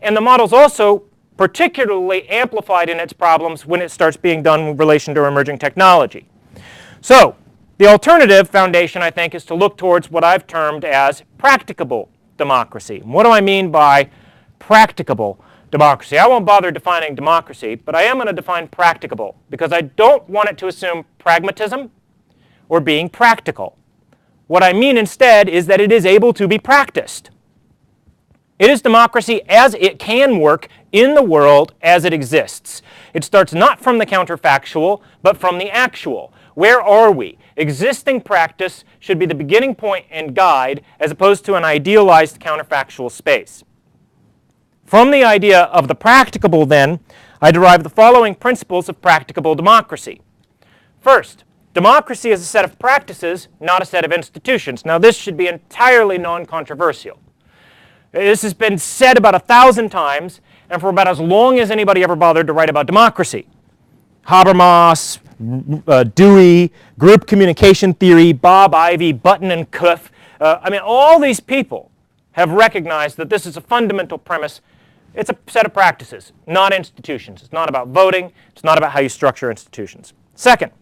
And the model's also particularly amplified in its problems when it starts being done in relation to emerging technology. So, the alternative foundation, I think, is to look towards what I've termed as practicable democracy. And what do I mean by practicable democracy? I won't bother defining democracy, but I am going to define practicable because I don't want it to assume pragmatism or being practical. What I mean instead is that it is able to be practiced. It is democracy as it can work in the world as it exists. It starts not from the counterfactual, but from the actual. Where are we? Existing practice should be the beginning point and guide as opposed to an idealized counterfactual space. From the idea of the practicable, then, I derive the following principles of practicable democracy. First, democracy is a set of practices, not a set of institutions. Now, this should be entirely non-controversial. This has been said about 1,000 times, and for about as long as anybody ever bothered to write about democracy. Habermas, Dewey, group communication theory, Bob Ivey, Button and Cuff. I mean, all these people have recognized that this is a fundamental premise. It's a set of practices, not institutions. It's not about voting. It's not about how you structure institutions. Second,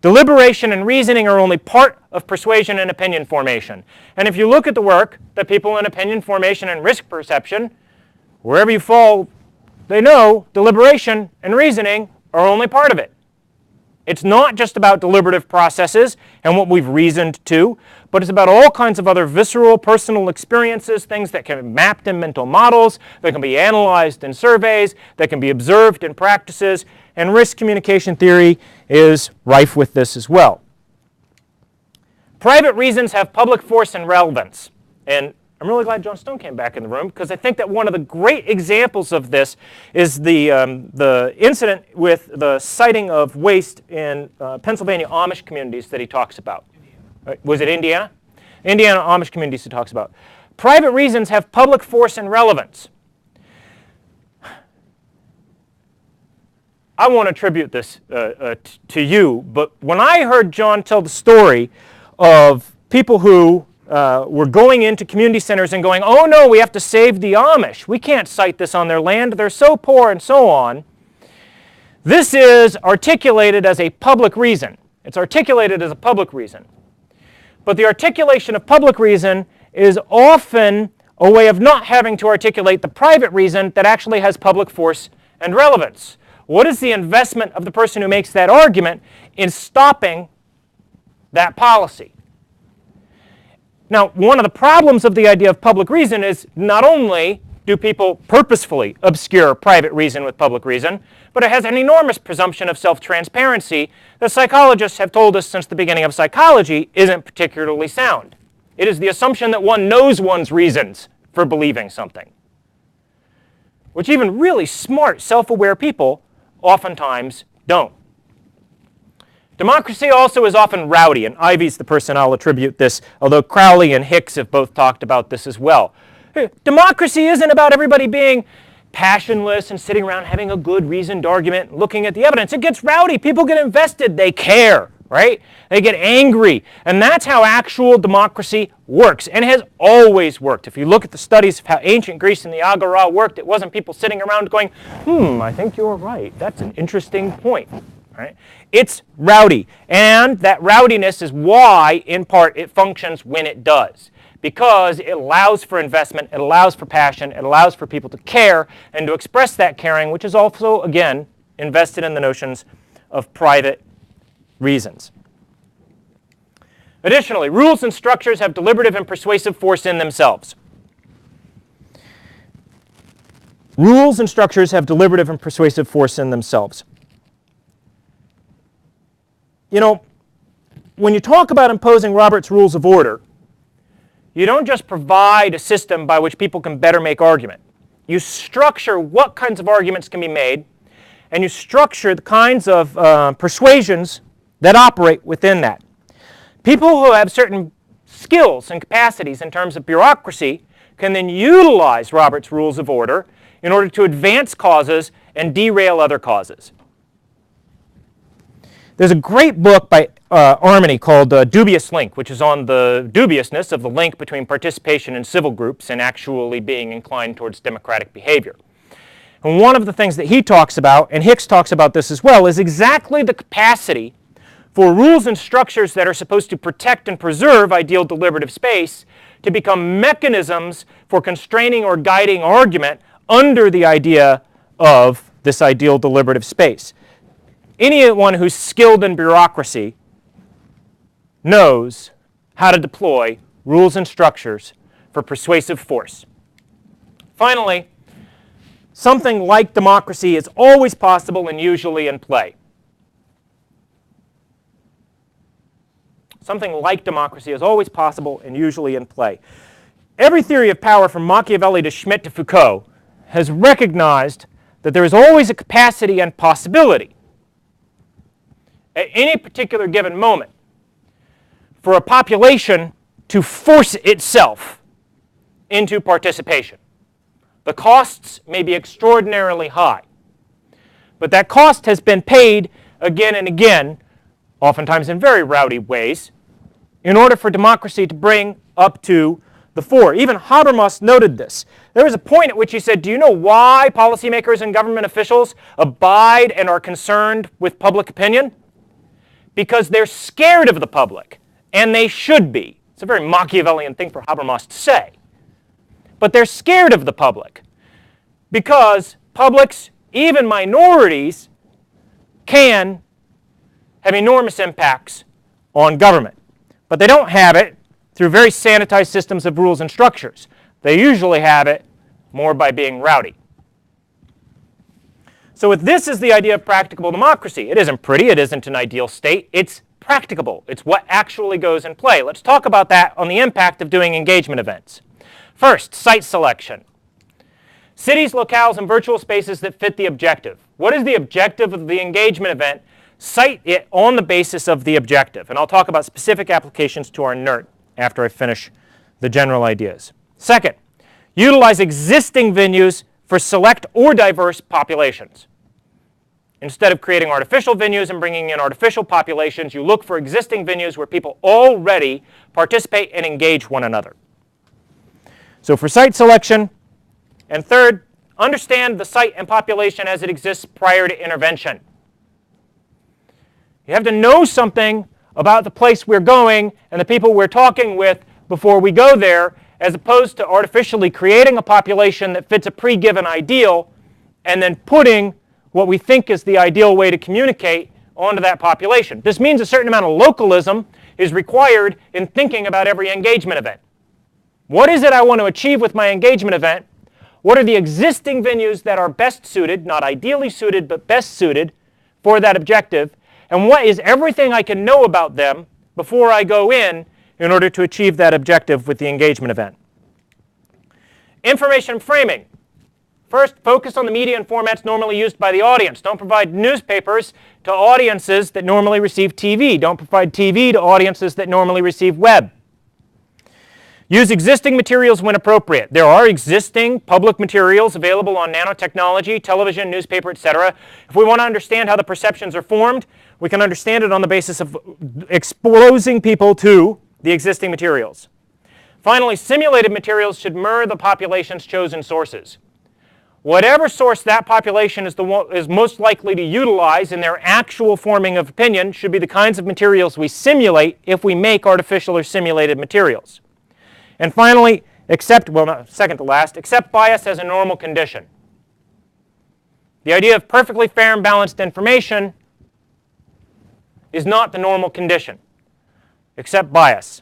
deliberation and reasoning are only part of persuasion and opinion formation. And if you look at the work that people in opinion formation and risk perception, wherever you fall, they know deliberation and reasoning are only part of it. It's not just about deliberative processes and what we've reasoned to, but it's about all kinds of other visceral, personal experiences, things that can be mapped in mental models, that can be analyzed in surveys, that can be observed in practices, and risk communication theory is rife with this as well. Private reasons have public force and relevance. And I'm really glad John Stone came back in the room because I think that one of the great examples of this is the incident with the siting of waste in Pennsylvania Amish communities that he talks about. Was it Indiana? Indiana Amish communities he talks about. Private reasons have public force and relevance. I won't attribute this to you, but when I heard John tell the story of people who were going into community centers and going, oh no, we have to save the Amish. We can't site this on their land. They're so poor and so on. This is articulated as a public reason. It's articulated as a public reason. But the articulation of public reason is often a way of not having to articulate the private reason that actually has public force and relevance. What is the investment of the person who makes that argument in stopping that policy? Now, one of the problems of the idea of public reason is not only do people purposefully obscure private reason with public reason, but it has an enormous presumption of self-transparency that psychologists have told us since the beginning of psychology isn't particularly sound. It is the assumption that one knows one's reasons for believing something, which even really smart, self-aware people oftentimes don't. Democracy also is often rowdy, and Ivey's the person I'll attribute this, although Crowley and Hicks have both talked about this as well. Democracy isn't about everybody being passionless and sitting around having a good reasoned argument, looking at the evidence. It gets rowdy. People get invested. They care, right? They get angry. And that's how actual democracy works, and has always worked. If you look at the studies of how ancient Greece and the Agora worked, it wasn't people sitting around going, I think you're right. That's an interesting point. Right? It's rowdy, and that rowdiness is why, in part, it functions when it does. Because it allows for investment, it allows for passion, it allows for people to care and to express that caring, which is also, again, invested in the notions of private reasons. Additionally, rules and structures have deliberative and persuasive force in themselves. Rules and structures have deliberative and persuasive force in themselves. You know, when you talk about imposing Robert's Rules of Order, you don't just provide a system by which people can better make argument. You structure what kinds of arguments can be made, and you structure the kinds of persuasions that operate within that. People who have certain skills and capacities in terms of bureaucracy can then utilize Robert's Rules of Order in order to advance causes and derail other causes. There's a great book by harmony called dubious link, which is on the dubiousness of the link between participation in civil groups and actually being inclined towards democratic behavior. And one of the things that he talks about, and Hicks talks about this as well, is exactly the capacity for rules and structures that are supposed to protect and preserve ideal deliberative space to become mechanisms for constraining or guiding argument under the idea of this ideal deliberative space. Anyone who's skilled in bureaucracy knows how to deploy rules and structures for persuasive force. Finally, something like democracy is always possible and usually in play. Something like democracy is always possible and usually in play. Every theory of power from Machiavelli to Schmitt to Foucault has recognized that there is always a capacity and possibility at any particular given moment for a population to force itself into participation. The costs may be extraordinarily high, but that cost has been paid again and again, oftentimes in very rowdy ways, in order for democracy to bring up to the fore. Even Habermas noted this. There was a point at which he said, do you know why policymakers and government officials abide and are concerned with public opinion? Because they're scared of the public, and they should be. It's a very Machiavellian thing for Habermas to say. But they're scared of the public because publics, even minorities, can have enormous impacts on government. But they don't have it through very sanitized systems of rules and structures. They usually have it more by being rowdy. So if this is the idea of practicable democracy, it isn't pretty, it isn't an ideal state, it's practicable. It's what actually goes in play. Let's talk about that on the impact of doing engagement events. First, site selection. Cities, locales, and virtual spaces that fit the objective. What is the objective of the engagement event? Cite it on the basis of the objective. And I'll talk about specific applications to our NERT after I finish the general ideas. Second, utilize existing venues for select or diverse populations. Instead of creating artificial venues and bringing in artificial populations, you look for existing venues where people already participate and engage one another. So for site selection, and third, understand the site and population as it exists prior to intervention. You have to know something about the place we're going and the people we're talking with before we go there, as opposed to artificially creating a population that fits a pre-given ideal and then putting what we think is the ideal way to communicate onto that population. This means a certain amount of localism is required in thinking about every engagement event. What is it I want to achieve with my engagement event? What are the existing venues that are best suited, not ideally suited, but best suited for that objective? And what is everything I can know about them before I go in order to achieve that objective with the engagement event? Information framing. First, focus on the media and formats normally used by the audience. Don't provide newspapers to audiences that normally receive TV. Don't provide TV to audiences that normally receive web. Use existing materials when appropriate. There are existing public materials available on nanotechnology, television, newspaper, etc. If we want to understand how the perceptions are formed, we can understand it on the basis of exposing people to the existing materials. Finally, simulated materials should mirror the population's chosen sources. Whatever source that population is most likely to utilize in their actual forming of opinion should be the kinds of materials we simulate if we make artificial or simulated materials. And finally, accept bias as a normal condition. The idea of perfectly fair and balanced information is not the normal condition. Accept bias.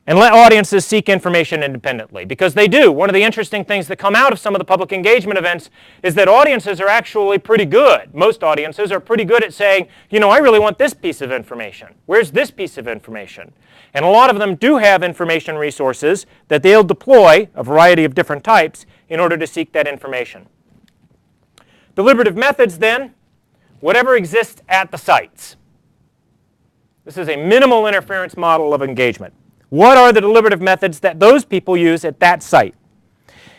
And let audiences seek information independently, because they do. One of the interesting things that come out of some of the public engagement events is that audiences are actually pretty good. Most audiences are pretty good at saying, you know, I really want this piece of information. Where's this piece of information? And a lot of them do have information resources that they'll deploy, a variety of different types, in order to seek that information. Deliberative methods, then, whatever exists at the sites. This is a minimal interference model of engagement. What are the deliberative methods that those people use at that site?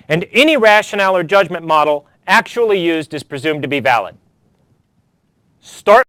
And any rationale or judgment model actually used is presumed to be valid. Start